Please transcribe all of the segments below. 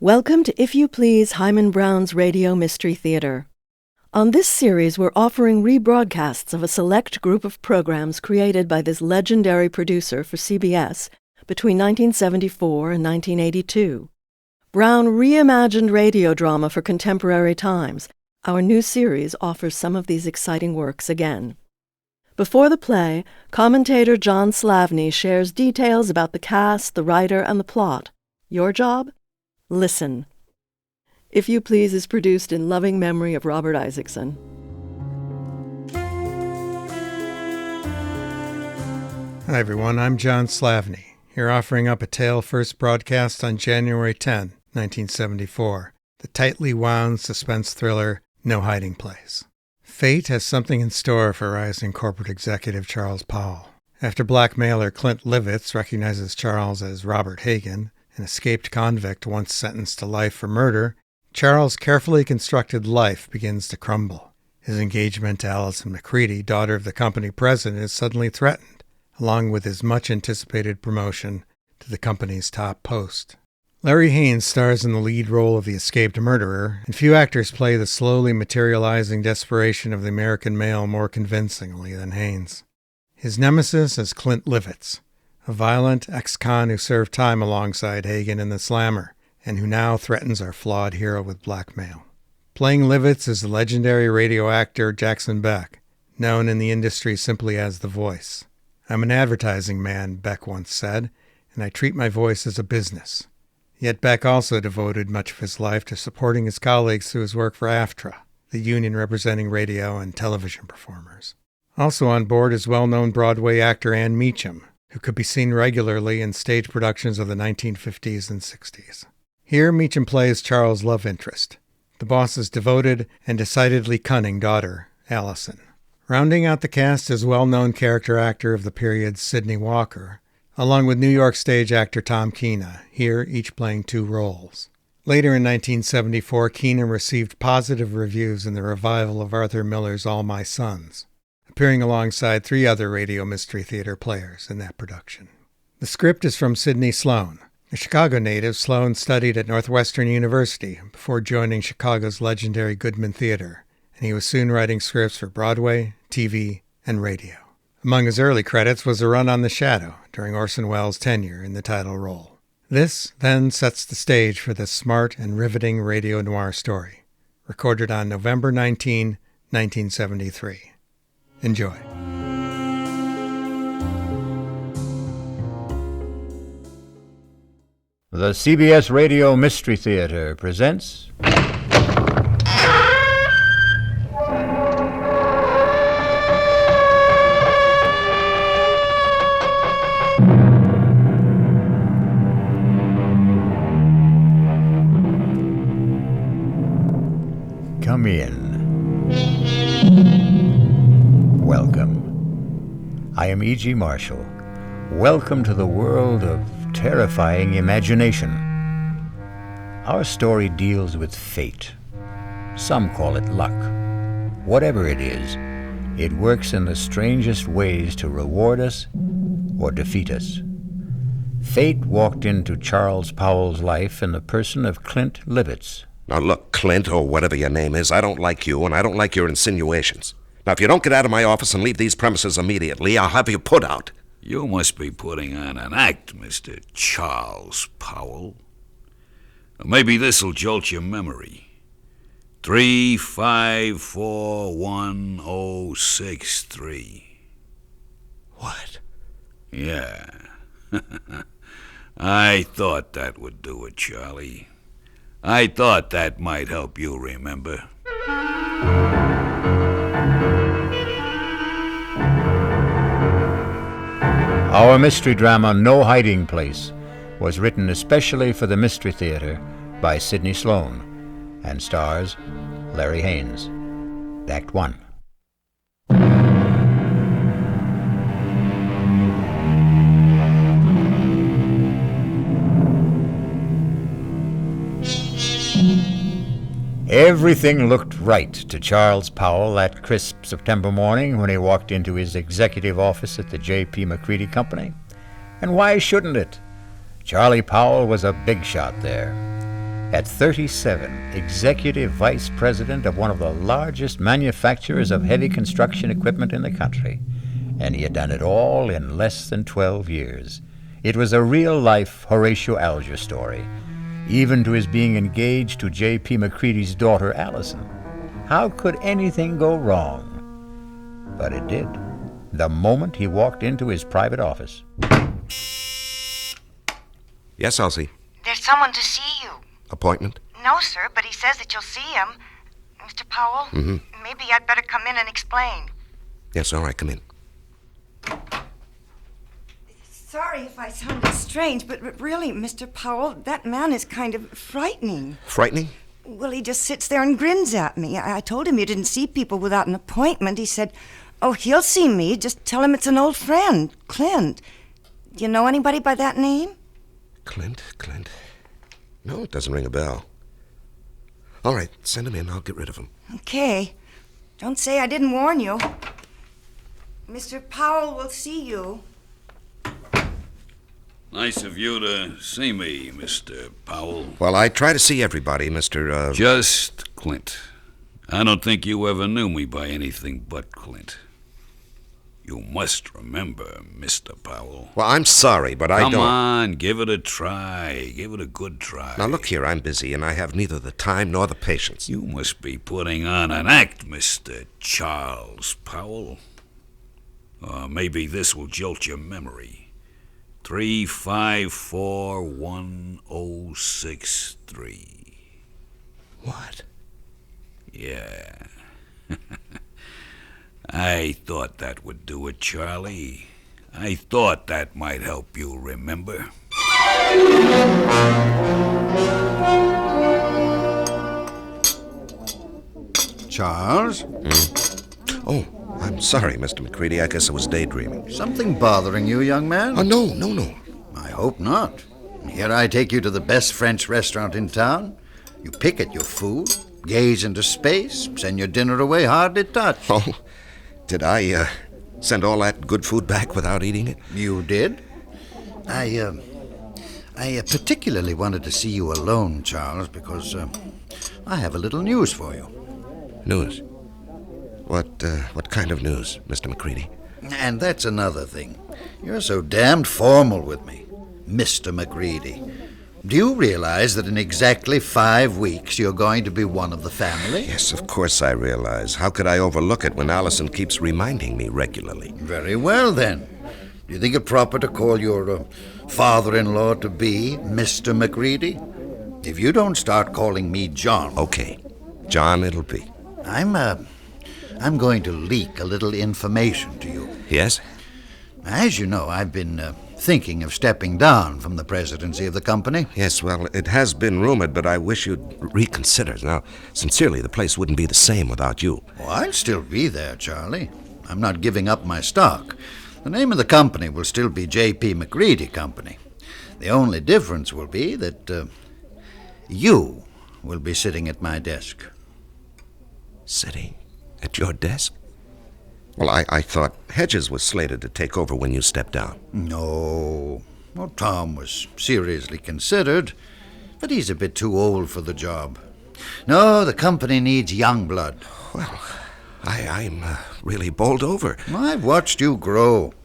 Welcome to If You Please, Himan Brown's Radio Mystery Theater. On this series, we're offering rebroadcasts of a select group of programs created by this legendary producer for CBS between 1974 and 1982. Brown reimagined radio drama for contemporary times. Our new series offers some of these exciting works again. Before the play, commentator John Slavny shares details about the cast, the writer, and the plot. Your job? Listen. If You Please is produced in loving memory of Robert Isaacson. Hi everyone, I'm John Slavny, here offering up a tale first broadcast on January 10, 1974, the tightly wound suspense thriller No Hiding Place. Fate has something in store for rising corporate executive Charles Powell. After blackmailer Clint Livets recognizes Charles as Robert Hagan, an escaped convict once sentenced to life for murder, Charles' carefully constructed life begins to crumble. His engagement to Alison McCready, daughter of the company president, is suddenly threatened, along with his much-anticipated promotion to the company's top post. Larry Haines stars in the lead role of the escaped murderer, and few actors play the slowly materializing desperation of the American male more convincingly than Haines. His nemesis is Clint Livets, a violent ex-con who served time alongside Hagan in The Slammer, and who now threatens our flawed hero with blackmail. Playing Livets is the legendary radio actor Jackson Beck, known in the industry simply as The Voice. "I'm an advertising man," Beck once said, "and I treat my voice as a business." Yet Beck also devoted much of his life to supporting his colleagues through his work for AFTRA, the union representing radio and television performers. Also on board is well-known Broadway actor Ann Meacham, who could be seen regularly in stage productions of the 1950s and 60s. Here, Meacham plays Charles' love interest, the boss's devoted and decidedly cunning daughter, Alison. Rounding out the cast is well-known character actor of the period Sidney Walker, along with New York stage actor Tom Keena, here each playing two roles. Later in 1974, Keena received positive reviews in the revival of Arthur Miller's All My Sons, appearing alongside three other radio mystery theater players in that production. The script is from Sidney Sloan. A Chicago native, Sloan studied at Northwestern University before joining Chicago's legendary Goodman Theater, and he was soon writing scripts for Broadway, TV, and radio. Among his early credits was a run on The Shadow during Orson Welles' tenure in the title role. This then sets the stage for this smart and riveting radio noir story, recorded on November 19, 1973. Enjoy. The CBS Radio Mystery Theater presents Come in. Welcome. I am E.G. Marshall. Welcome to the world of terrifying imagination. Our story deals with fate. Some call it luck. Whatever it is, it works in the strangest ways to reward us or defeat us. Fate walked into Charles Powell's life in the person of Clint Livets. Now look, Clint, or whatever your name is, I don't like you, and I don't like your insinuations. Now, if you don't get out of my office and leave these premises immediately, I'll have you put out. You must be putting on an act, Mr. Charles Powell. Maybe this'll jolt your memory. 3541063. What? Yeah. I thought that would do it, Charlie. I thought that might help you remember. Our mystery drama, No Hiding Place, was written especially for the Mystery Theater by Sidney Sloan and stars Larry Haines. Act 1. Everything looked right to Charles Powell that crisp September morning when he walked into his executive office at the J.P. McCready Company. And why shouldn't it? Charlie Powell was a big shot there. At 37, executive vice president of one of the largest manufacturers of heavy construction equipment in the country. And he had done it all in less than 12 years. It was a real-life Horatio Alger story, even to his being engaged to J.P. McCready's daughter, Alison. How could anything go wrong? But it did, the moment he walked into his private office. Yes, Elsie. There's someone to see you. Appointment? No, sir, but he says that you'll see him. Mr. Powell? Mm-hmm. Maybe I'd better come in and explain. Yes, all right, come in. Sorry if I sounded strange, but really, Mr. Powell, that man is kind of frightening. Frightening? Well, he just sits there and grins at me. I told him you didn't see people without an appointment. He said, oh, he'll see me. Just tell him it's an old friend, Clint. Do you know anybody by that name? Clint? No, it doesn't ring a bell. All right, send him in. I'll get rid of him. Okay. Don't say I didn't warn you. Mr. Powell will see you. Nice of you to see me, Mr. Powell. Well, I try to see everybody, Mr. Just Clint. I don't think you ever knew me by anything but Clint. You must remember, Mr. Powell. Well, I'm sorry, but I don't... Come on, give it a try. Give it a good try. Now, look here, I'm busy, and I have neither the time nor the patience. You must be putting on an act, Mr. Charles Powell. Or maybe this will jolt your memory. 3541063. What? Yeah. I thought that would do it, Charlie. I thought that might help you remember. Charles? Oh, I'm sorry, Mr. McCready. I guess I was daydreaming. Something bothering you, young man? Oh, no. I hope not. Here I take you to the best French restaurant in town. You pick at your food, gaze into space, send your dinner away hardly touched. Oh, did I send all that good food back without eating it? You did? I particularly wanted to see you alone, Charles, because I have a little news for you. News? What kind of news, Mr. McCready? And that's another thing. You're so damned formal with me, Mr. McCready. Do you realize that in exactly 5 weeks you're going to be one of the family? Yes, of course I realize. How could I overlook it when Alison keeps reminding me regularly? Very well, then. Do you think it proper to call your father-in-law-to-be Mr. McCready? If you don't start calling me John... Okay. John it'll be. I'm going to leak a little information to you. Yes? As you know, I've been thinking of stepping down from the presidency of the company. Yes, well, it has been rumored, but I wish you'd reconsider. Now, sincerely, the place wouldn't be the same without you. Oh, I'll still be there, Charlie. I'm not giving up my stock. The name of the company will still be J.P. McCready Company. The only difference will be that you will be sitting at my desk. Sitting at your desk? Well, I thought Hedges was slated to take over when you stepped down. No. Well, Tom was seriously considered, but he's a bit too old for the job. No, the company needs young blood. Well, I'm really bowled over. I've watched you grow.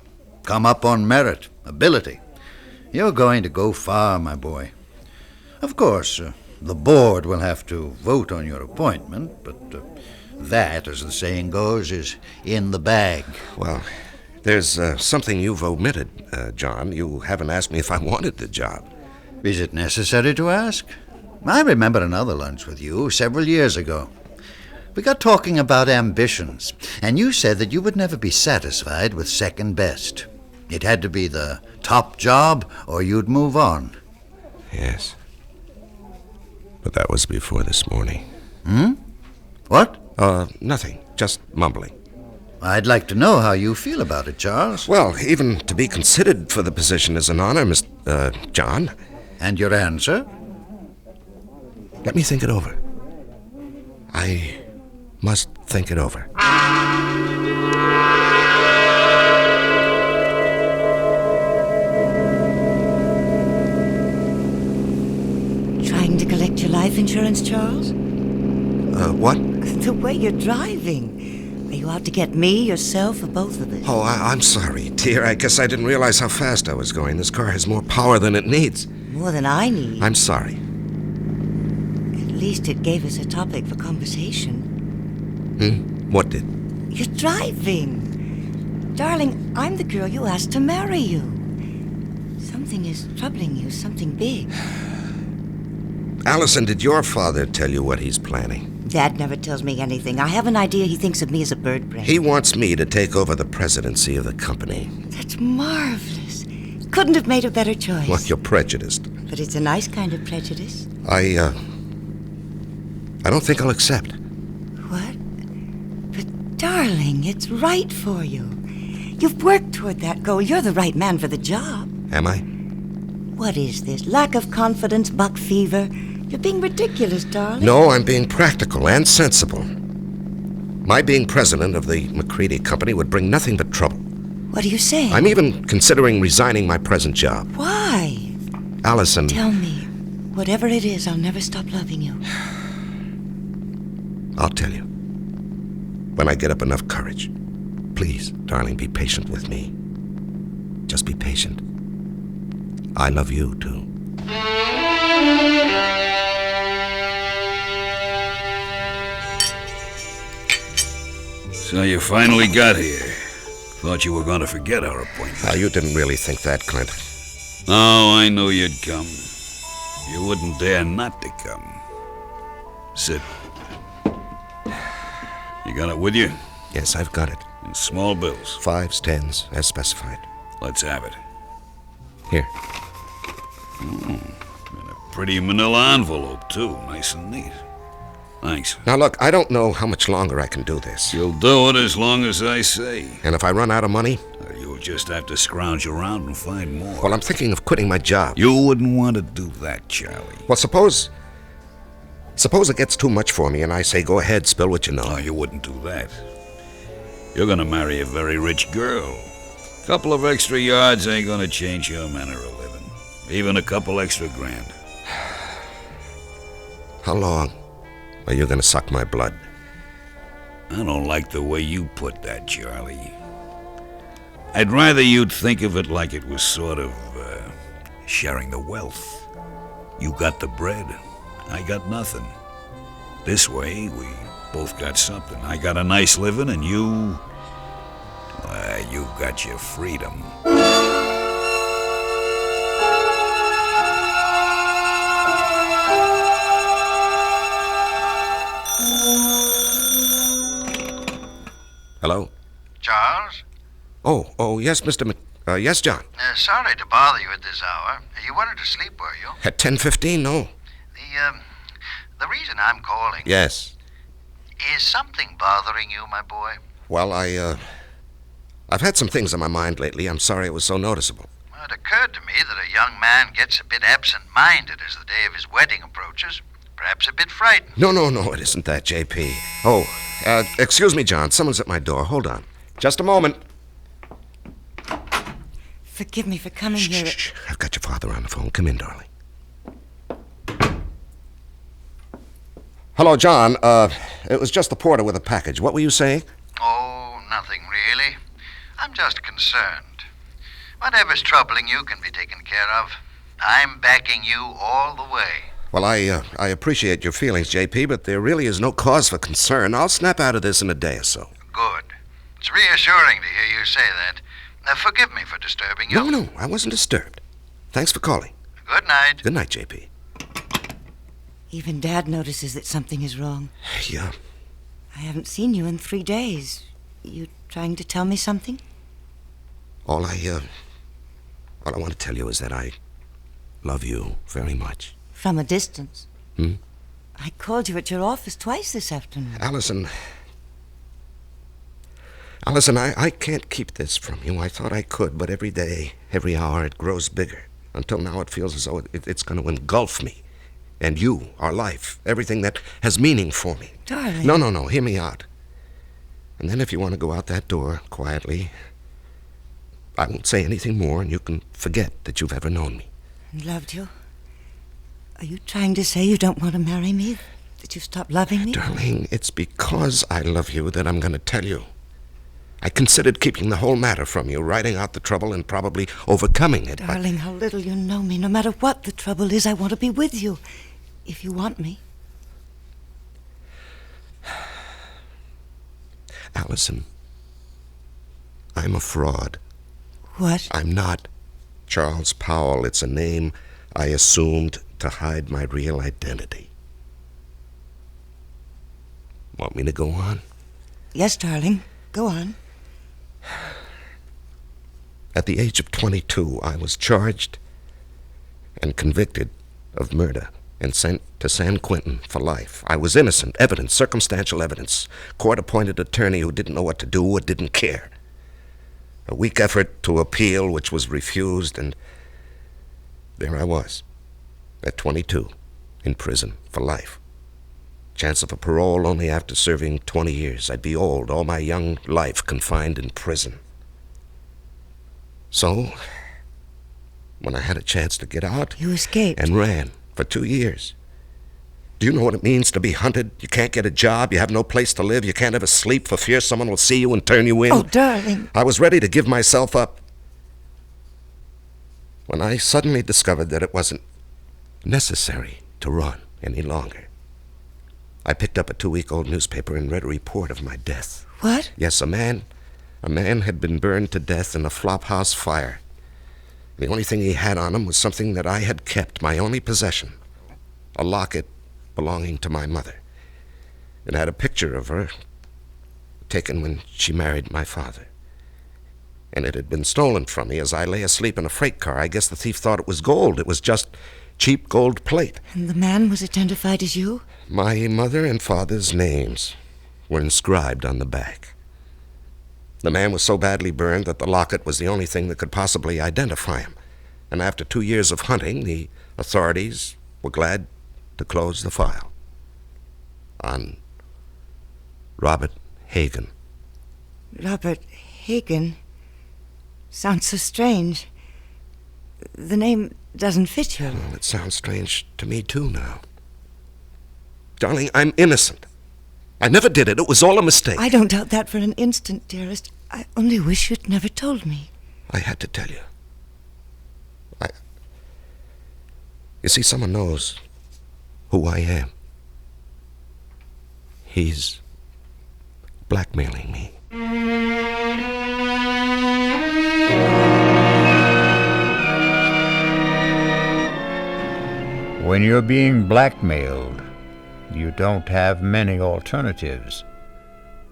Come up on merit, ability. You're going to go far, my boy. Of course, the board will have to vote on your appointment, but that, as the saying goes, is in the bag. Well, there's something you've omitted, John. You haven't asked me if I wanted the job. Is it necessary to ask? I remember another lunch with you several years ago. We got talking about ambitions, and you said that you would never be satisfied with second best. It had to be the top job, or you'd move on. Yes. But that was before this morning. What? Nothing. Just mumbling. I'd like to know how you feel about it, Charles. Well, even to be considered for the position is an honor, Miss John. And your answer? Let me think it over. I must think it over. Trying to collect your life insurance, Charles? What? The way you're driving. Are you out to get me, yourself, or both of us? Oh, I'm sorry, dear. I guess I didn't realize how fast I was going. This car has more power than it needs. More than I need. I'm sorry. At least it gave us a topic for conversation. What did? You're driving. Darling, I'm the girl you asked to marry you. Something is troubling you, something big. Alison, did your father tell you what he's planning? Dad never tells me anything. I have an idea he thinks of me as a bird brain. He wants me to take over the presidency of the company. That's marvelous. Couldn't have made a better choice. Well, you're prejudiced. But it's a nice kind of prejudice. I don't think I'll accept. What? But, darling, it's right for you. You've worked toward that goal. You're the right man for the job. Am I? What is this? Lack of confidence, buck fever? You're being ridiculous, darling. No, I'm being practical and sensible. My being president of the McCready Company would bring nothing but trouble. What are you saying? I'm even considering resigning my present job. Why? Alison... Tell me. Whatever it is, I'll never stop loving you. I'll tell you. When I get up enough courage. Please, darling, be patient with me. Just be patient. I love you, too. So you finally got here. Thought you were going to forget our appointment. You didn't really think that, Clint. Oh, I knew you'd come. You wouldn't dare not to come. Sit. You got it with you? Yes, I've got it. In small bills. 5s, 10s, as specified. Let's have it. Here. In a pretty manila envelope, too. Nice and neat. Thanks. Now, look, I don't know how much longer I can do this. You'll do it as long as I say. And if I run out of money? You'll just have to scrounge around and find more. Well, I'm thinking of quitting my job. You wouldn't want to do that, Charlie. Well, suppose it gets too much for me and I say, go ahead, spill what you know. No, you wouldn't do that. You're going to marry a very rich girl. A couple of extra yards ain't going to change your manner of living. Even a couple extra grand. How long are you going to suck my blood? I don't like the way you put that, Charlie. I'd rather you'd think of it like it was sort of sharing the wealth. You got the bread. I got nothing. This way, we both got something. I got a nice living, and you got your freedom. Hello? Charles? Oh, yes, Mr. yes, John. Sorry to bother you at this hour. You wanted to sleep, were you? At 10:15, no. The reason I'm calling... Yes. Is something bothering you, my boy? Well, I've had some things on my mind lately. I'm sorry it was so noticeable. Well, it occurred to me that a young man gets a bit absent-minded as the day of his wedding approaches. Perhaps a bit frightened. No, it isn't that, J.P. Oh, excuse me, John. Someone's at my door. Hold on. Just a moment. Forgive me for coming here. Shh. I've got your father on the phone. Come in, darling. Hello, John. It was just the porter with a package. What were you saying? Oh, nothing really. I'm just concerned. Whatever's troubling you can be taken care of. I'm backing you all the way. Well, I appreciate your feelings, J.P., but there really is no cause for concern. I'll snap out of this in a day or so. Good. It's reassuring to hear you say that. Now, forgive me for disturbing you. No, I wasn't disturbed. Thanks for calling. Good night. Good night, J.P. Even Dad notices that something is wrong. Yeah. I haven't seen you in 3 days. You trying to tell me something? All I want to tell you is that I love you very much. From a distance? I called you at your office twice this afternoon. Alison, I can't keep this from you. I thought I could, but every day, every hour, it grows bigger. Until now, it feels as though it's going to engulf me. And you, our life, everything that has meaning for me. Darling. No, hear me out. And then if you want to go out that door quietly, I won't say anything more, and you can forget that you've ever known me. And loved you? Are you trying to say you don't want to marry me? That you've stopped loving me? Darling, it's because I love you that I'm going to tell you. I considered keeping the whole matter from you, writing out the trouble and probably overcoming it. Darling, how little you know me. No matter what the trouble is, I want to be with you. If you want me. Alison, I'm a fraud. What? I'm not Charles Powell. It's a name I assumed to hide my real identity. Want me to go on? Yes, darling. Go on. At the age of 22, I was charged and convicted of murder and sent to San Quentin for life. I was innocent. Evidence, circumstantial evidence. Court-appointed attorney who didn't know what to do or didn't care. A weak effort to appeal, which was refused, and there I was, at 22, in prison for life. Chance of a parole only after serving 20 years. I'd be old, all my young life confined in prison. So, when I had a chance to get out... You escaped. And ran for 2 years. Do you know what it means to be hunted? You can't get a job, you have no place to live, you can't ever sleep for fear someone will see you and turn you in. Oh, darling. I was ready to give myself up when I suddenly discovered that it wasn't necessary to run any longer. I picked up a 2-week-old newspaper and read a report of my death. What? Yes, a man had been burned to death in a flophouse fire. The only thing he had on him was something that I had kept, my only possession, a locket belonging to my mother. It had a picture of her taken when she married my father. And it had been stolen from me as I lay asleep in a freight car. I guess the thief thought it was gold. It was just cheap gold plate. And the man was identified as you? My mother and father's names were inscribed on the back. The man was so badly burned that the locket was the only thing that could possibly identify him. And after 2 years of hunting, the authorities were glad to close the file on Robert Hagan. Robert Hagan? Sounds so strange. The name doesn't fit you. Well, it sounds strange to me, too, now. Darling, I'm innocent. I never did it. It was all a mistake. I don't doubt that for an instant, dearest. I only wish you'd never told me. I had to tell you. You see, someone knows who I am. He's blackmailing me. When you're being blackmailed, you don't have many alternatives.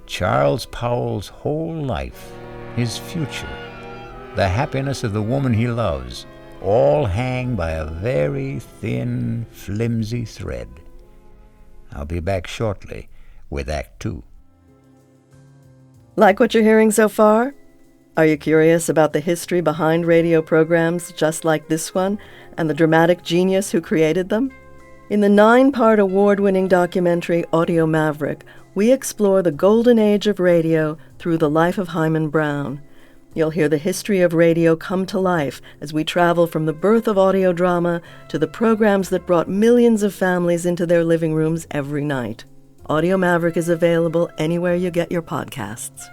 Charles Powell's whole life, his future, the happiness of the woman he loves, all hang by a very thin, flimsy thread. I'll be back shortly with Act 2. Like what you're hearing so far? Are you curious about the history behind radio programs just like this one and the dramatic genius who created them? In the 9-part award-winning documentary Audio Maverick, we explore the golden age of radio through the life of Himan Brown. You'll hear the history of radio come to life as we travel from the birth of audio drama to the programs that brought millions of families into their living rooms every night. Audio Maverick is available anywhere you get your podcasts.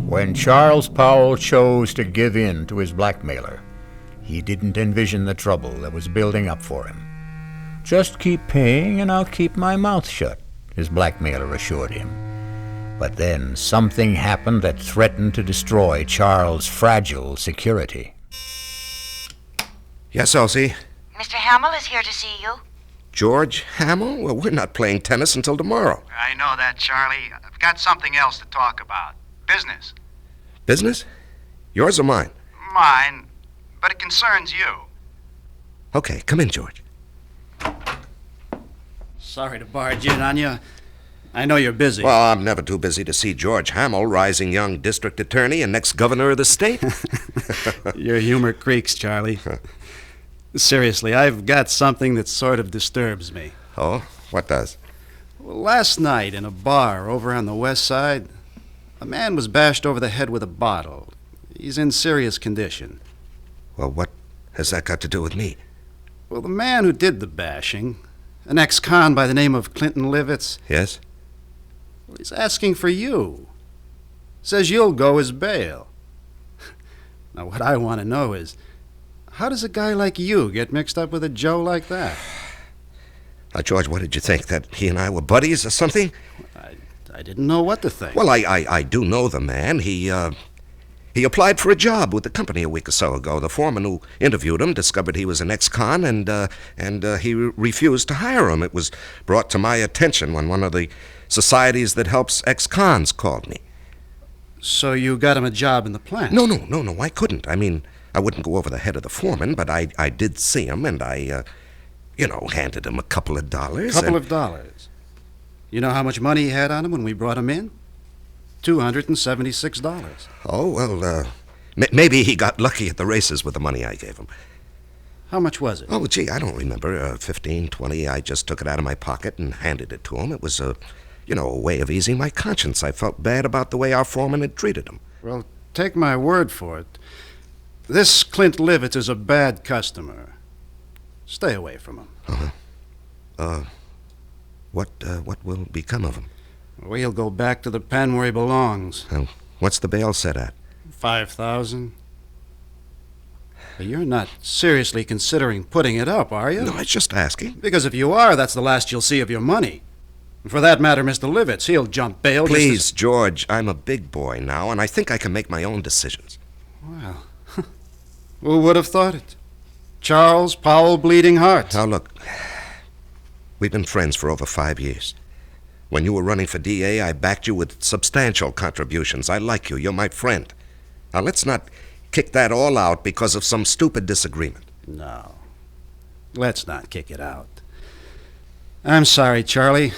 When Charles Powell chose to give in to his blackmailer, he didn't envision the trouble that was building up for him. "Just keep paying and I'll keep my mouth shut," his blackmailer assured him. But then something happened that threatened to destroy Charles' fragile security. Yes, Elsie? Mr. Hamill is here to see you. George Hamill? Well, we're not playing tennis until tomorrow. I know that, Charlie. I've got something else to talk about. Business. Business? Yours or mine? Mine, but it concerns you. Okay, come in, George. Sorry to barge in on you. I know you're busy. Well, I'm never too busy to see George Hamill, rising young district attorney and next governor of the state. Your humor creaks, Charlie. Seriously, I've got something that sort of disturbs me. Oh, What does? Well, last night in a bar over on the west side, a man was bashed over the head with a bottle. He's in serious condition. Well, what has that got to do with me? Well, the man who did the bashing, an ex-con by the name of Clint Livets, Yes? well, he's asking for you. Says you'll go as bail. Now, what I want to know is, how does a guy like you get mixed up with a Joe like that? Now, George, what did you think? That he and I were buddies or something? I didn't know what to think. Well, I do know the man. He applied for a job with the company a week or so ago. The foreman who interviewed him discovered he was an ex-con, and he refused to hire him. It was brought to my attention when one of the societies that helps ex-cons called me. So you got him a job in the plant? No, I couldn't. I mean, I wouldn't go over the head of the foreman, but I did see him, and I handed him a couple of dollars. Couple of dollars? You know how much money he had on him when we brought him in? $276. Oh, well, maybe he got lucky at the races with the money I gave him. How much was it? Oh, gee, I don't remember. 15, 20. I just took it out of my pocket and handed it to him. It was a way of easing my conscience. I felt bad about the way our foreman had treated him. Well, take my word for it. This Clint Livets is a bad customer. Stay away from him. Uh-huh. What will become of him? Well, he'll go back to the pen where he belongs. What's the bail set at? $5,000. But you're not seriously considering putting it up, are you? No, I was just asking. Because if you are, that's the last you'll see of your money. And for that matter, Mr. Livets, he'll jump bail. Please, George, I'm a big boy now, and I think I can make my own decisions. Well, who would have thought it? Charles Powel, Bleeding Heart. Now, look, we've been friends for over 5 years. When you were running for DA, I backed you with substantial contributions. I like you. You're my friend. Now, let's not kick that all out because of some stupid disagreement. No. Let's not kick it out. I'm sorry, Charlie.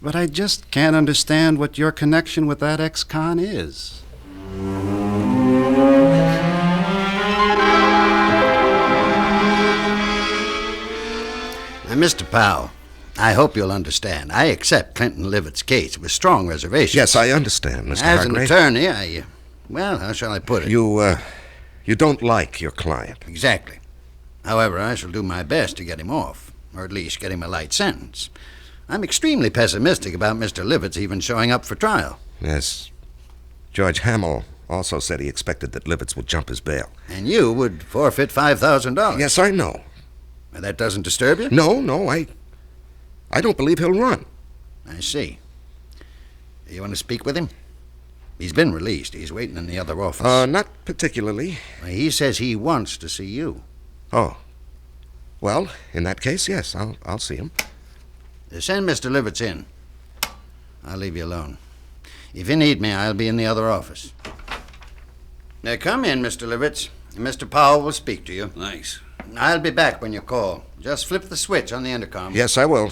But I just can't understand what your connection with that ex-con is. Now, Mr. Powell, I hope you'll understand. I accept Clinton Livets' case with strong reservations. Yes, I understand, Mr. As Hargrave. an attorney, how shall I put it? You don't like your client. Exactly. However, I shall do my best to get him off, or at least get him a light sentence. I'm extremely pessimistic about Mr. Livets even showing up for trial. Yes. George Hamill also said he expected that Livets would jump his bail. And you would forfeit $5,000. Yes, I know. That doesn't disturb you? No, I don't believe he'll run. I see. You want to speak with him? He's been released. He's waiting in the other office. Not particularly. He says he wants to see you. Oh. Well, in that case, yes, I'll see him. Send Mr. Livets in. I'll leave you alone. If you need me, I'll be in the other office. Now, come in, Mr. Livets. Mr. Powell will speak to you. Thanks. I'll be back when you call. Just flip the switch on the intercom. Yes, I will.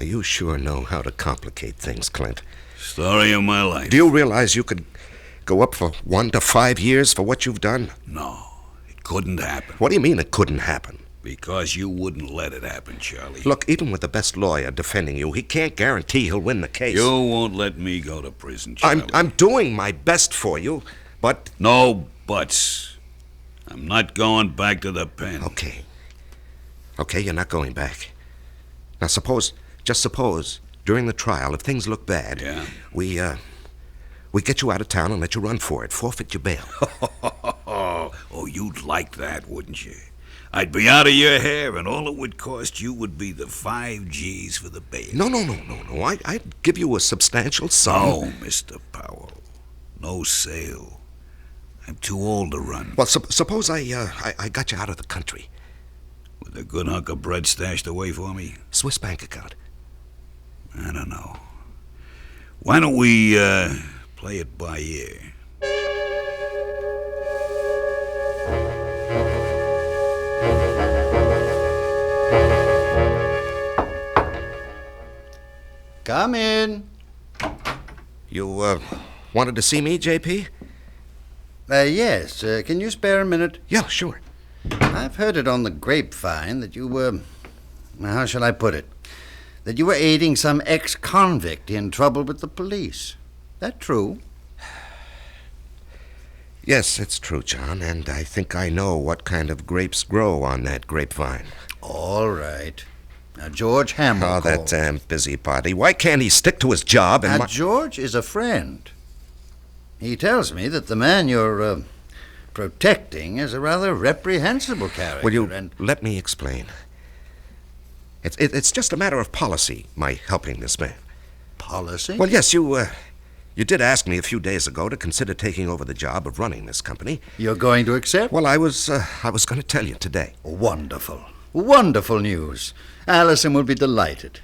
You sure know how to complicate things, Clint. Story of my life. Do you realize you could go up for 1 to 5 years for what you've done? No, it couldn't happen. What do you mean it couldn't happen? Because you wouldn't let it happen, Charlie. Look, even with the best lawyer defending you, he can't guarantee he'll win the case. You won't let me go to prison, Charlie. I'm doing my best for you, but... No buts. I'm not going back to the pen. Okay, you're not going back. Now just suppose, during the trial, if things look bad, yeah, we get you out of town and let you run for it, forfeit your bail. Oh, you'd like that, wouldn't you? I'd be out of your hair, and all it would cost you would be the 5 G's for the bail. No. I'd give you a substantial sum. No, Mr. Powell. No sale. I'm too old to run. Well, suppose I got you out of the country. With a good hunk of bread stashed away for me? Swiss bank account. I don't know. Why don't we play it by ear? Come in. You wanted to see me, JP? Yes. Can you spare a minute? Yeah, sure. I've heard it on the grapevine that you were... How shall I put it? That you were aiding some ex-convict in trouble with the police. That true? Yes, it's true, John, and I think I know what kind of grapes grow on that grapevine. All right. Now, George Hamill Oh, that damn busybody. Why can't he stick to his job and... Now, George is a friend. He tells me that the man you're, protecting is a rather reprehensible character. Will you let me explain? It's just a matter of policy, my helping this man. Policy? Well, yes, you did ask me a few days ago to consider taking over the job of running this company. You're going to accept? Well, I was going to tell you today. Wonderful. Wonderful news. Alison will be delighted.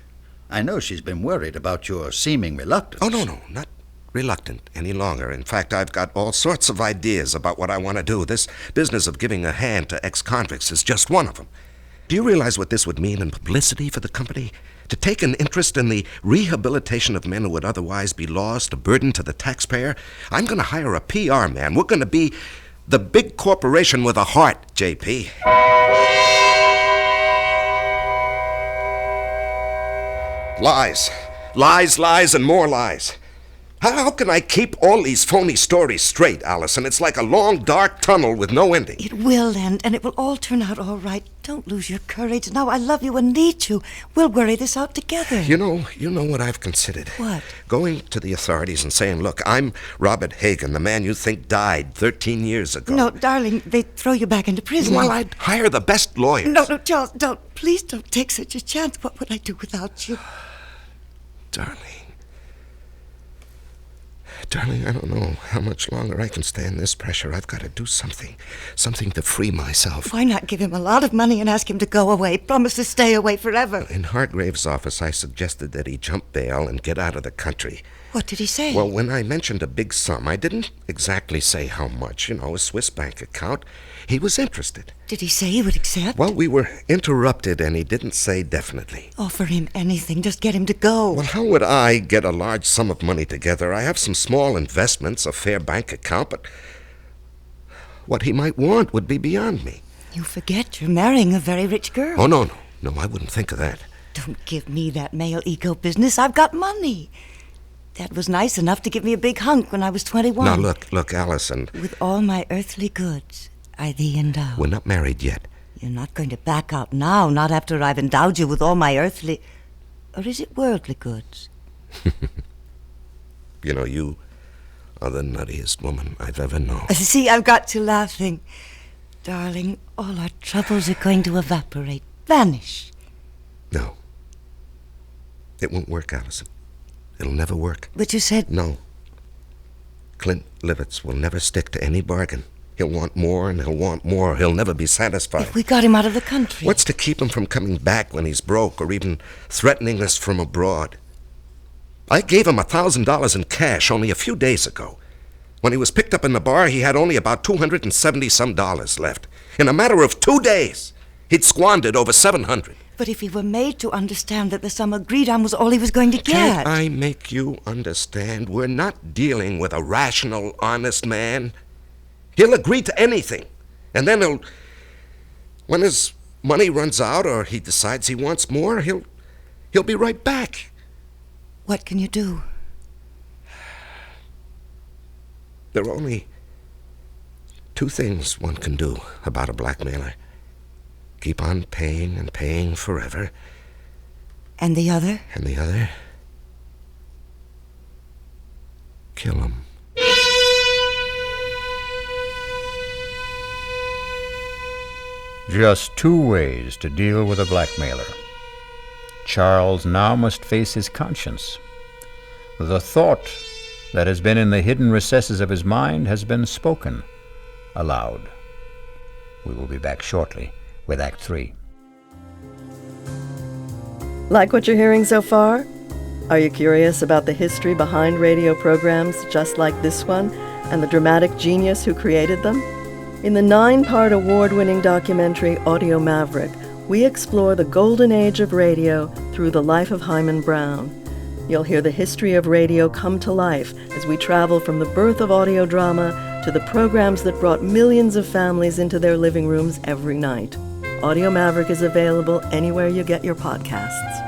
I know she's been worried about your seeming reluctance. Oh, no, not reluctant any longer. In fact, I've got all sorts of ideas about what I want to do. This business of giving a hand to ex-convicts is just one of them. Do you realize what this would mean in publicity for the company? To take an interest in the rehabilitation of men who would otherwise be lost, a burden to the taxpayer? I'm going to hire a PR man. We're going to be the big corporation with a heart, JP. Lies. Lies, lies, and more lies. How can I keep all these phony stories straight, Alison? It's like a long, dark tunnel with no ending. It will end, and it will all turn out all right. Don't lose your courage. Now I love you and need you. We'll worry this out together. You know what I've considered. What? Going to the authorities and saying, look, I'm Robert Hagan, the man you think died 13 years ago. No, darling, they'd throw you back into prison. Well, I'd hire the best lawyers. No, Charles, don't. Please don't take such a chance. What would I do without you? Darling, I don't know how much longer I can stand this pressure. I've got to do something to free myself. Why not give him a lot of money and ask him to go away? Promise to stay away forever. In Hargrave's office, I suggested that he jump bail and get out of the country. What did he say? Well, when I mentioned a big sum, I didn't exactly say how much, a Swiss bank account. He was interested. Did he say he would accept? Well, we were interrupted, and he didn't say definitely. Offer him anything. Just get him to go. Well, how would I get a large sum of money together? I have some small investments, a fair bank account, but what he might want would be beyond me. You forget you're marrying a very rich girl. Oh, no, I wouldn't think of that. Don't give me that male ego business. I've got money. Dad was nice enough to give me a big hunk when I was 21. Now, look, Alison. With all my earthly goods, I thee endow. We're not married yet. You're not going to back out now, not after I've endowed you with all my earthly... Or is it worldly goods? You are the nuttiest woman I've ever known. See, I've got you laughing. Darling, all our troubles are going to evaporate, vanish. No. It won't work, Alison. It'll never work. But you said... No. Clint Livets will never stick to any bargain. He'll want more and he'll want more. He'll never be satisfied. If we got him out of the country... What's to keep him from coming back when he's broke or even threatening us from abroad? I gave him $1,000 in cash only a few days ago. When he was picked up in the bar, he had only about $270-some left. In a matter of 2 days, he'd squandered over $700. But if he were made to understand that the sum agreed on was all he was going to get... Can't I make you understand? We're not dealing with a rational, honest man. He'll agree to anything. And then when his money runs out or he decides he wants more, he'll be right back. What can you do? There are only 2 things one can do about a blackmailer. Keep on paying and paying forever. And the other? And the other? Kill him. Just 2 ways to deal with a blackmailer. Charles now must face his conscience. The thought that has been in the hidden recesses of his mind has been spoken aloud. We will be back shortly with Act 3. Like what you're hearing so far? Are you curious about the history behind radio programs just like this one and the dramatic genius who created them? In the 9-part award-winning documentary Audio Maverick, we explore the golden age of radio through the life of Himan Brown. You'll hear the history of radio come to life as we travel from the birth of audio drama to the programs that brought millions of families into their living rooms every night. Audio Maverick is available anywhere you get your podcasts.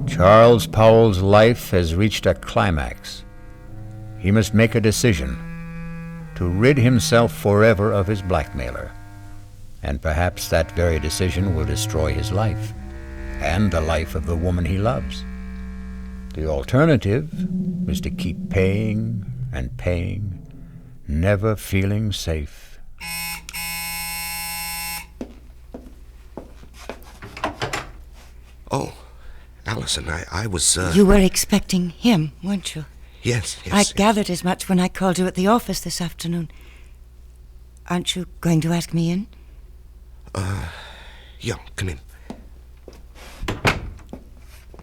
Charles Powell's life has reached a climax. He must make a decision to rid himself forever of his blackmailer. And perhaps that very decision will destroy his life and the life of the woman he loves. The alternative is to keep paying and paying, never feeling safe. Oh, Alison, I was, You were expecting him, weren't you? Yes. I gathered as much when I called you at the office this afternoon. Aren't you going to ask me in? Yeah, come in.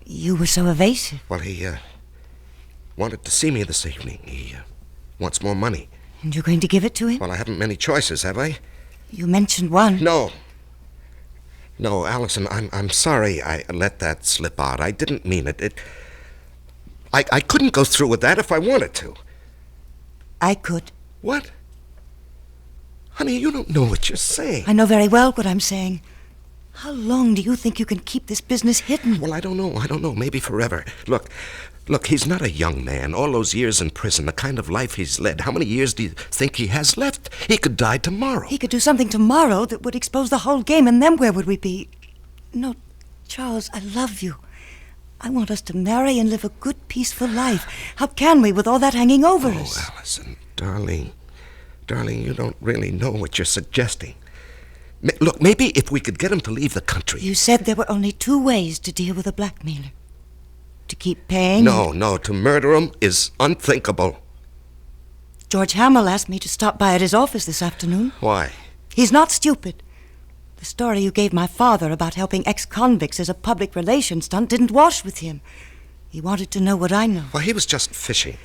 You were so evasive. Well, he, wanted to see me this evening. He, wants more money. And you're going to give it to him? Well, I haven't many choices, have I? You mentioned one. No, Alison, I'm sorry I let that slip out. I didn't mean it. I couldn't go through with that if I wanted to. I could. What? Honey, you don't know what you're saying. I know very well what I'm saying. How long do you think you can keep this business hidden? Well, I don't know. Maybe forever. Look, he's not a young man. All those years in prison, the kind of life he's led. How many years do you think he has left? He could die tomorrow. He could do something tomorrow that would expose the whole game, and then where would we be? No, Charles, I love you. I want us to marry and live a good, peaceful life. How can we with all that hanging over us? Oh, Alison, darling, you don't really know what you're suggesting. Look, maybe if we could get him to leave the country. You said there were only two ways to deal with a blackmailer. To keep paying? No, to murder him is unthinkable. George Hamill asked me to stop by at his office this afternoon. Why? He's not stupid. The story you gave my father about helping ex-convicts as a public relations stunt didn't wash with him. He wanted to know what I know. Well, he was just fishing.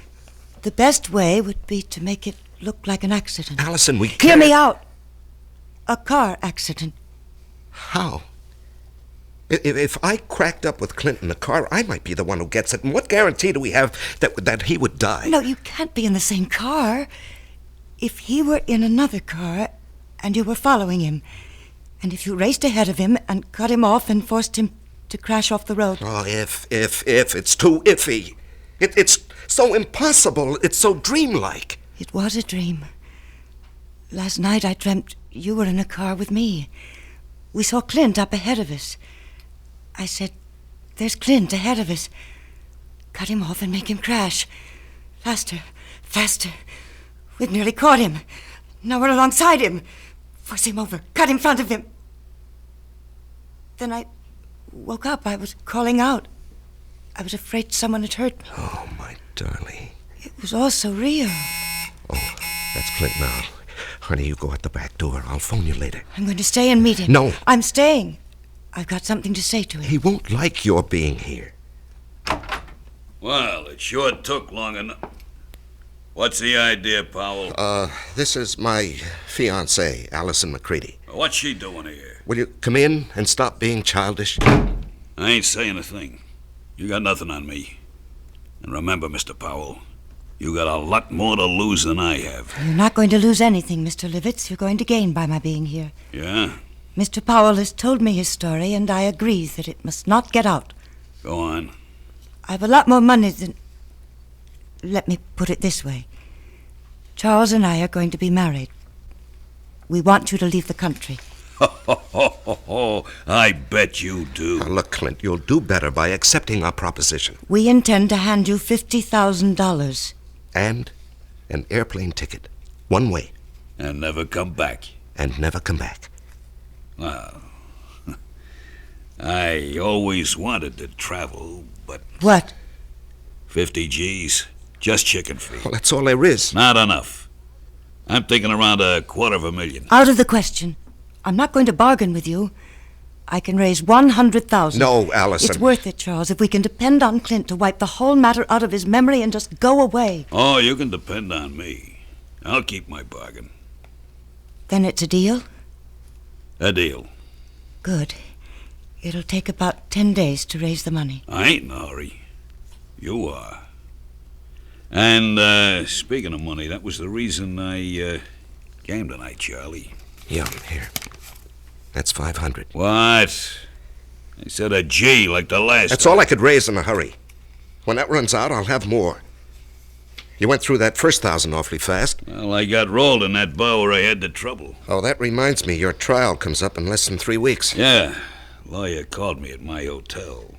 The best way would be to make it look like an accident. Alison, we can't... Hear me out. A car accident. How? If I cracked up with Clint in the car, I might be the one who gets it. And what guarantee do we have that he would die? No, you can't be in the same car. If he were in another car and you were following him, and if you raced ahead of him and cut him off and forced him to crash off the road. Oh, if. It's too iffy. It's so impossible. It's so dreamlike. It was a dream. Last night I dreamt you were in a car with me. We saw Clint up ahead of us. I said, "There's Clint ahead of us. Cut him off and make him crash. Faster. We've nearly caught him. Now we're alongside him. Force him over. Cut in front of him." Then I woke up. I was calling out. I was afraid someone had hurt me. Oh, my darling. It was all so real. Oh, that's Clint now. Honey, you go out the back door. I'll phone you later. I'm going to stay and meet him. No. I'm staying. I've got something to say to him. He won't like your being here. Well, it sure took long enough. What's the idea, Powell? This is my fiancée, Alison McCready. What's she doing here? Will you come in and stop being childish? I ain't saying a thing. You got nothing on me. And remember, Mr. Powell, you got a lot more to lose than I have. You're not going to lose anything, Mr. Livets. You're going to gain by my being here. Yeah? Mr. Powell has told me his story, and I agree that it must not get out. Go on. I've a lot more money than... Let me put it this way. Charles and I are going to be married. We want you to leave the country. I bet you do. Now, look, Clint, you'll do better by accepting our proposition. We intend to hand you $50,000. And an airplane ticket. One way. And never come back. And never come back. Well, I always wanted to travel, but... What? 50 G's. Just chicken feed. Well, that's all there is. Not enough. I'm thinking around $250,000. Out of the question. I'm not going to bargain with you. I can raise $100,000. No, Alison. It's worth it, Charles, if we can depend on Clint to wipe the whole matter out of his memory and just go away. Oh, you can depend on me. I'll keep my bargain. Then it's a deal? A deal. Good. It'll take about 10 days to raise the money. I ain't in a hurry. You are. And, speaking of money, that was the reason I, came tonight, Charlie. Yeah, here. That's 500. What? I said a G like the last That's time. all I could raise in a hurry. When that runs out, I'll have more. You went through that first 1,000 awfully fast. Well, I got rolled in that bar where I had the trouble. Oh, that reminds me, your trial comes up in less than 3 weeks. Yeah. Lawyer called me at my hotel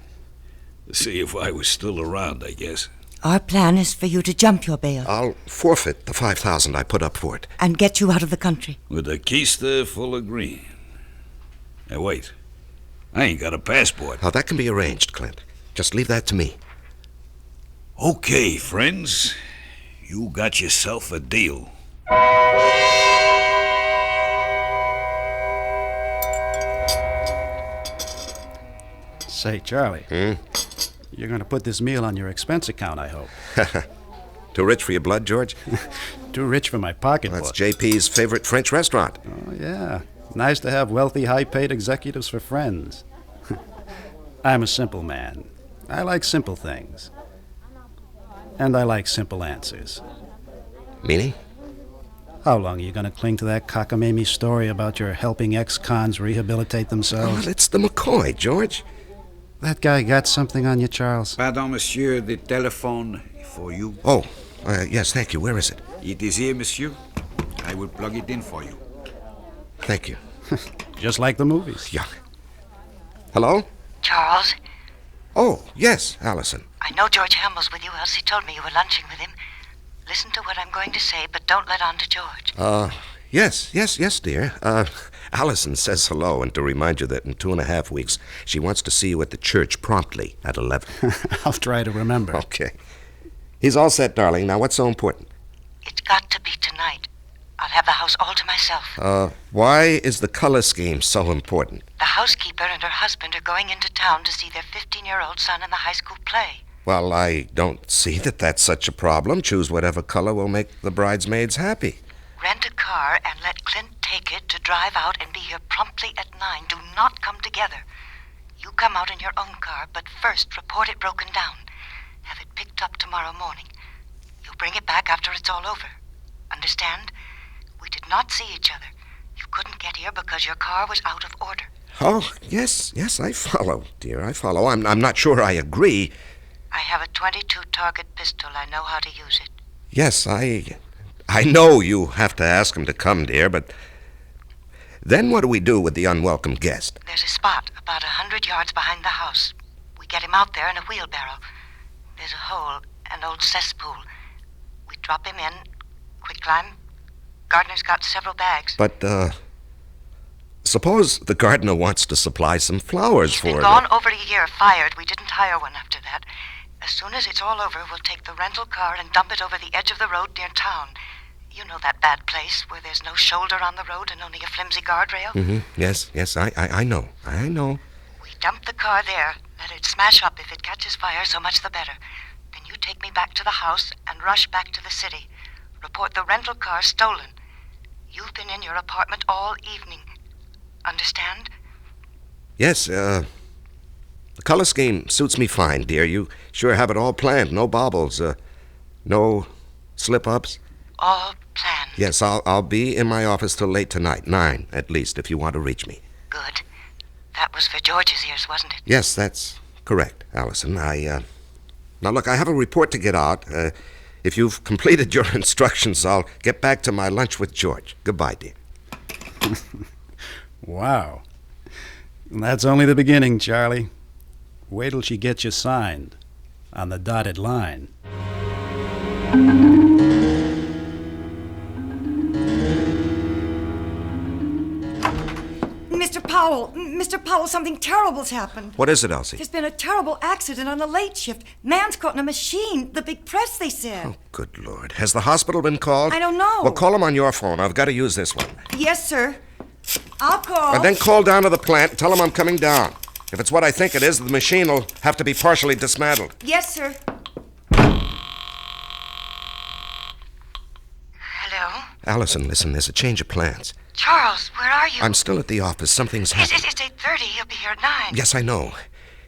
to see if I was still around, I guess. Our plan is for you to jump your bail. I'll forfeit the 5,000 I put up for it. And get you out of the country. With a keister full of green. Hey, wait. I ain't got a passport. Oh, that can be arranged, Clint. Just leave that to me. Okay, friends. You got yourself a deal. Say, Charlie. You're going to put this meal on your expense account, I hope. Too rich for your blood, George? Too rich for my pocketbook. That's JP's favorite French restaurant. Oh, yeah. Nice to have wealthy, high-paid executives for friends. I'm a simple man. I like simple things. And I like simple answers. Meaning? How long are you going to cling to that cockamamie story about your helping ex-cons rehabilitate themselves? Oh, it's the McCoy, George. That guy got something on you, Charles? Pardon, monsieur, the telephone for you. Oh, yes, thank you. Where is it? It is here, monsieur. I will plug it in for you. Thank you. Just like the movies. Yeah. Hello? Charles? Oh, yes, Alison. I know George Hamill's with you, else he told me you were lunching with him. Listen to what I'm going to say, but don't let on to George. Yes, dear. Alison says hello, and to remind you that in 2.5 weeks, she wants to see you at the church promptly at 11. I'll try to remember. Okay. He's all set, darling. Now, what's so important? It's got to be tonight. I'll have the house all to myself. Why is the color scheme so important? The housekeeper and her husband are going into town to see their 15-year-old son in the high school play. Well, I don't see that that's such a problem. Choose whatever color will make the bridesmaids happy. Rent a car and let Clint take it to drive out and be here promptly at 9. Do not come together. You come out in your own car, but first report it broken down. Have it picked up tomorrow morning. You'll bring it back after it's all over. Understand? We did not see each other. You couldn't get here because your car was out of order. Oh, yes, I follow, dear, I follow. I'm not sure I agree. I have a .22 target pistol. I know how to use it. Yes, I know you have to ask him to come, dear, but then what do we do with the unwelcome guest? There's a spot about 100 yards behind the house. We get him out there in a wheelbarrow. There's a hole, an old cesspool. We drop him in, quicklime. Gardener's got several bags. But, suppose the gardener wants to supply some flowers for He's been her. gone over a year, fired. We didn't hire one after that. As soon as it's all over, we'll take the rental car and dump it over the edge of the road near town. You know that bad place where there's no shoulder on the road and only a flimsy guardrail? Mm-hmm. Yes, I know. We dump the car there, let it smash up. If it catches fire, so much the better. Then you take me back to the house and rush back to the city. Report the rental car stolen. You've been in your apartment all evening. Understand? Yes, the color scheme suits me fine, dear. You sure have it all planned. No baubles, no slip-ups. All planned. Yes, I'll be in my office till late tonight, 9 at least, if you want to reach me. Good. That was for George's ears, wasn't it? Yes, that's correct, Alison. Now look, I have a report to get out. If you've completed your instructions, I'll get back to my lunch with George. Goodbye, dear. Wow. That's only the beginning, Charlie. Wait till she gets you signed on the dotted line. Mr. Powell, something terrible's happened. What is it, Elsie? There's been a terrible accident on the late shift. Man's caught in a machine. The big press, they said. Oh, good Lord. Has the hospital been called? I don't know. Well, call them on your phone. I've got to use this one. Yes, sir. I'll call. And then call down to the plant and tell them I'm coming down. If it's what I think it is, the machine will have to be partially dismantled. Yes, sir. Hello? Alison, listen, there's a change of plans. Charles, where are you? I'm still at the office. Something's happened. It's 8:30. He'll be here at 9. Yes, I know.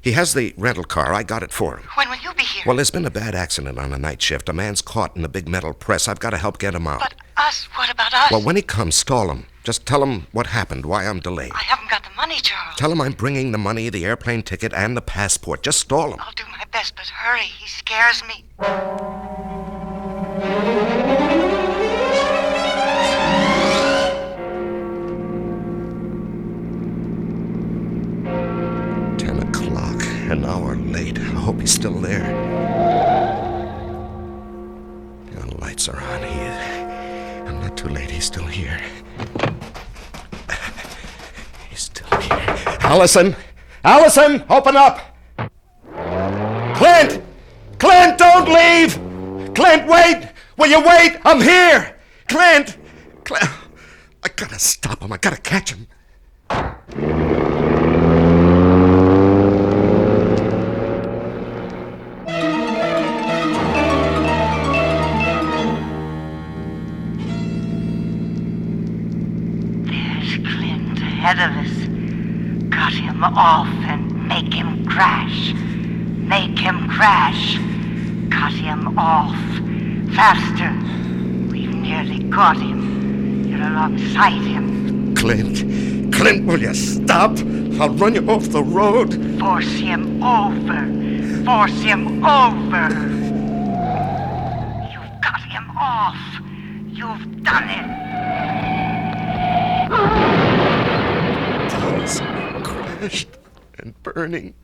He has the rental car. I got it for him. When will you be here? Well, there's been a bad accident on a night shift. A man's caught in a big metal press. I've got to help get him out. But us? What about us? Well, when he comes, stall him. Just tell him what happened, why I'm delayed. I haven't got the money, Charles. Tell him I'm bringing the money, the airplane ticket, and the passport. Just stall him. I'll do my best, but hurry. He scares me. An hour late. I hope he's still there. The lights are on. I'm not too late. He's still here. He's still here. Alison! Alison! Open up! Clint! Clint, don't leave! Clint, wait! Will you wait? I'm here! Clint! I gotta stop him. I gotta catch him. Ahead of us. Cut him off and make him crash. Make him crash. Cut him off. Faster. We've nearly got him. You're alongside him. Clint. Clint, will you stop? I'll run you off the road. Force him over. Force him over. You've cut him off. You've done it. Crashed and burning.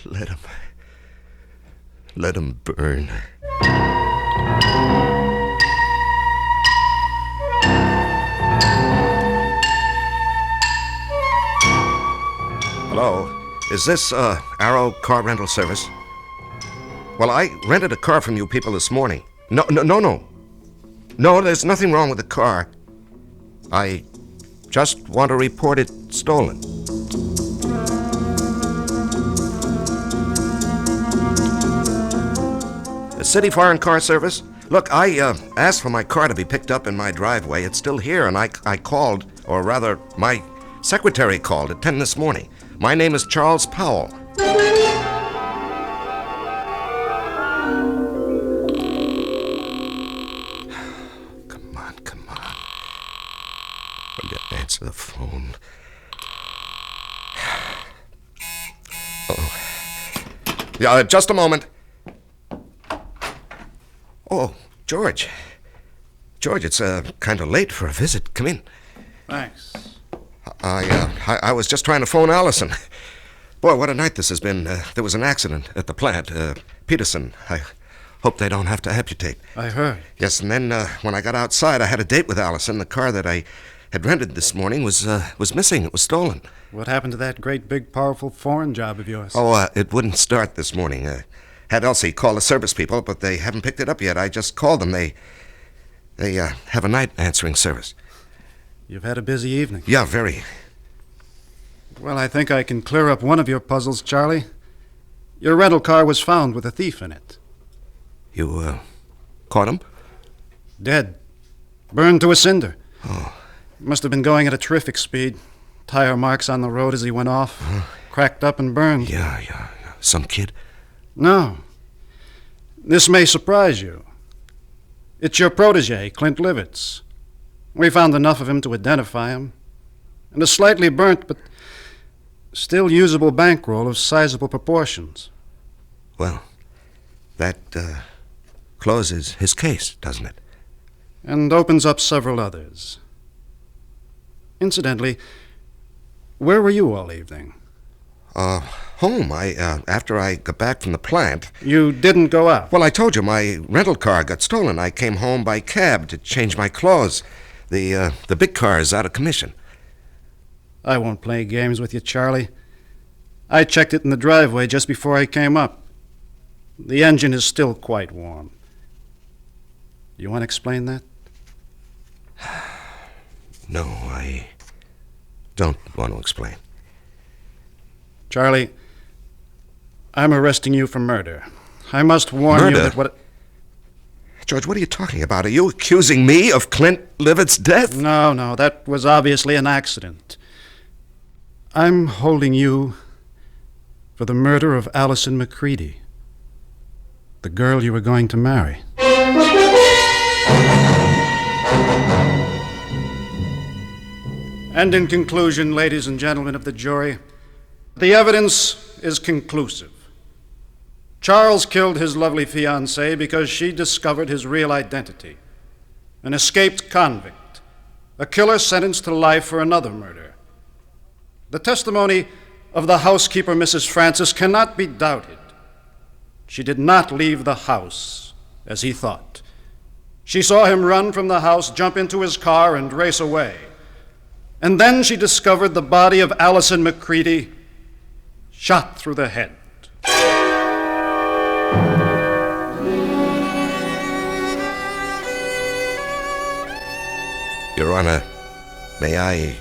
Let him burn. Hello, is this Arrow car rental service? Well, I rented a car from you people this morning. No, there's nothing wrong with the car. I just want to report it stolen. The City Foreign Car Service? Look, I asked for my car to be picked up in my driveway. It's still here, and I called, or rather, my secretary called at 10 this morning. My name is Charles Powel. Come on. Will you answer the phone? Oh. Yeah, just a moment. Oh, George. George, it's kind of late for a visit. Come in. Thanks. I was just trying to phone Alison. Boy, what a night this has been. There was an accident at the plant. Peterson. I hope they don't have to amputate. I heard. Yes, and then when I got outside, I had a date with Alison. The car that I had rented this morning was missing. It was stolen. What happened to that great, big, powerful foreign job of yours? Oh, it wouldn't start this morning. Had Elsie call the service people, but they haven't picked it up yet. I just called them. They have a night answering service. You've had a busy evening. Yeah, very. Well, I think I can clear up one of your puzzles, Charlie. Your rental car was found with a thief in it. You, caught him? Dead. Burned to a cinder. Oh. Must have been going at a terrific speed. Tire marks on the road as he went off. Cracked up and burned. Yeah. Some kid? No. This may surprise you. It's your protege, Clint Livets. We found enough of him to identify him. And a slightly burnt, but still usable bankroll of sizable proportions. Well, that closes his case, doesn't it? And opens up several others. Incidentally, where were you all evening? Home. After I got back from the plant. You didn't go out? Well, I told you, my rental car got stolen. I came home by cab to change my clothes. The big car is out of commission. I won't play games with you, Charlie. I checked it in the driveway just before I came up. The engine is still quite warm. You want to explain that? No, I don't want to explain. Charlie, I'm arresting you for murder. I must warn you that what... George, what are you talking about? Are you accusing me of Clint Livets' death? No, that was obviously an accident. I'm holding you for the murder of Alison McCready, the girl you were going to marry. And in conclusion, ladies and gentlemen of the jury, the evidence is conclusive. Charles killed his lovely fiancée because she discovered his real identity, an escaped convict, a killer sentenced to life for another murder. The testimony of the housekeeper, Mrs. Francis, cannot be doubted. She did not leave the house, as he thought. She saw him run from the house, jump into his car, and race away. And then she discovered the body of Alison McCready, shot through the head. Your Honor, may I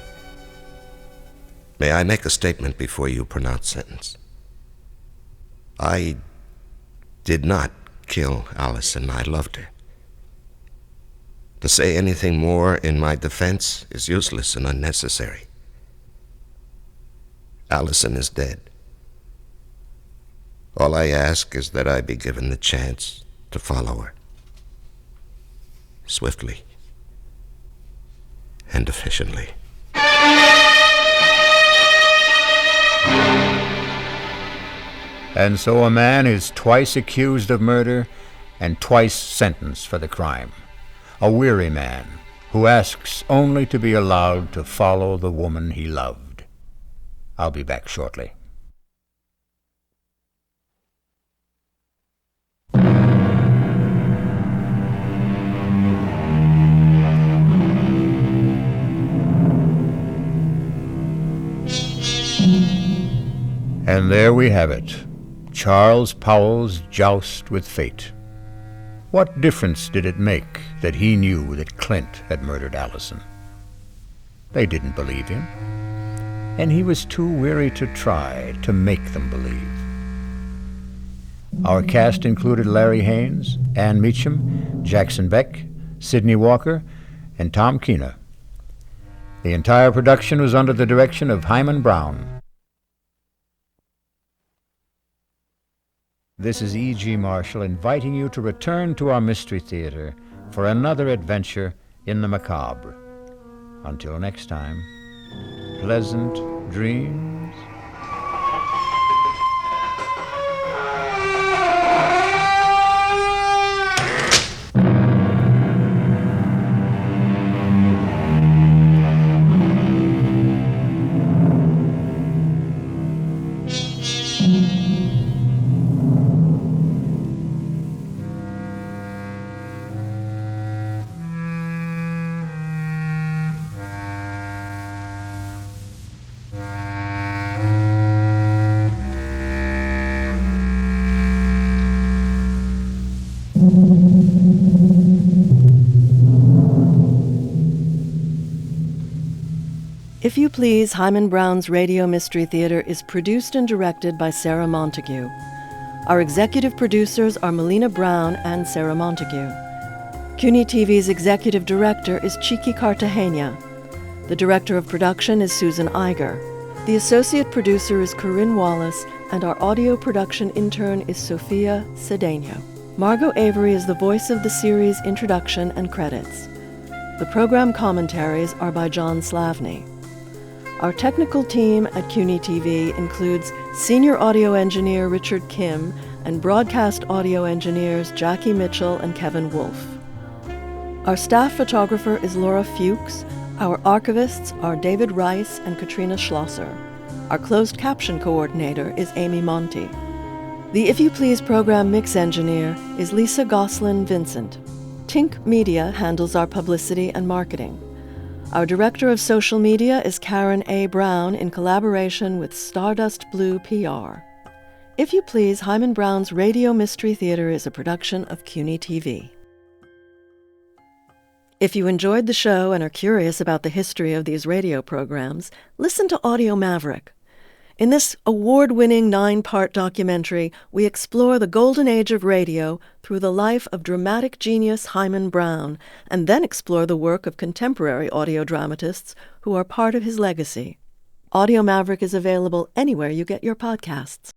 make a statement before you pronounce sentence? I did not kill Alison. I loved her. To say anything more in my defense is useless and unnecessary. Alison is dead. All I ask is that I be given the chance to follow her. Swiftly and efficiently. And so a man is twice accused of murder and twice sentenced for the crime. A weary man who asks only to be allowed to follow the woman he loved. I'll be back shortly. And there we have it, Charles Powell's joust with fate. What difference did it make that he knew that Clint had murdered Alison? They didn't believe him, and he was too weary to try to make them believe. Our cast included Larry Haynes, Ann Meacham, Jackson Beck, Sidney Walker, and Tom Keener. The entire production was under the direction of Himan Brown. This is E.G. Marshall inviting you to return to our Mystery Theater for another adventure in the macabre. Until next time, pleasant dreams. If You Please, Himan Brown's Radio Mystery Theater is produced and directed by Sarah Montague. Our executive producers are Melina Brown and Sarah Montague. CUNYTV's executive director is Chiki Cartagena. The director of production is Susan Iger. The associate producer is Corinne Wallace, and our audio production intern is Sophia Cedeno. Margot Avery is the voice of the series' introduction and credits. The program commentaries are by John Slavny. Our technical team at CUNYTV includes senior audio engineer Richard Kim and broadcast audio engineers Jackie Mitchell and Kevin Wolfe. Our staff photographer is Laura Fuchs. Our archivists are David Rice and Katrina Schlosser. Our closed caption coordinator is Amy Monty. The If You Please program mix engineer is Lisa Goslin Vincent. Tink Media handles our publicity and marketing. Our director of social media is Karen A. Brown in collaboration with Stardust Blue PR. If You Please, Himan Brown's Radio Mystery Theater is a production of CUNYTV. If you enjoyed the show and are curious about the history of these radio programs, listen to Audio Maverick. In this award-winning 9-part documentary, we explore the golden age of radio through the life of dramatic genius Himan Brown, and then explore the work of contemporary audio dramatists who are part of his legacy. Audio Maverick is available anywhere you get your podcasts.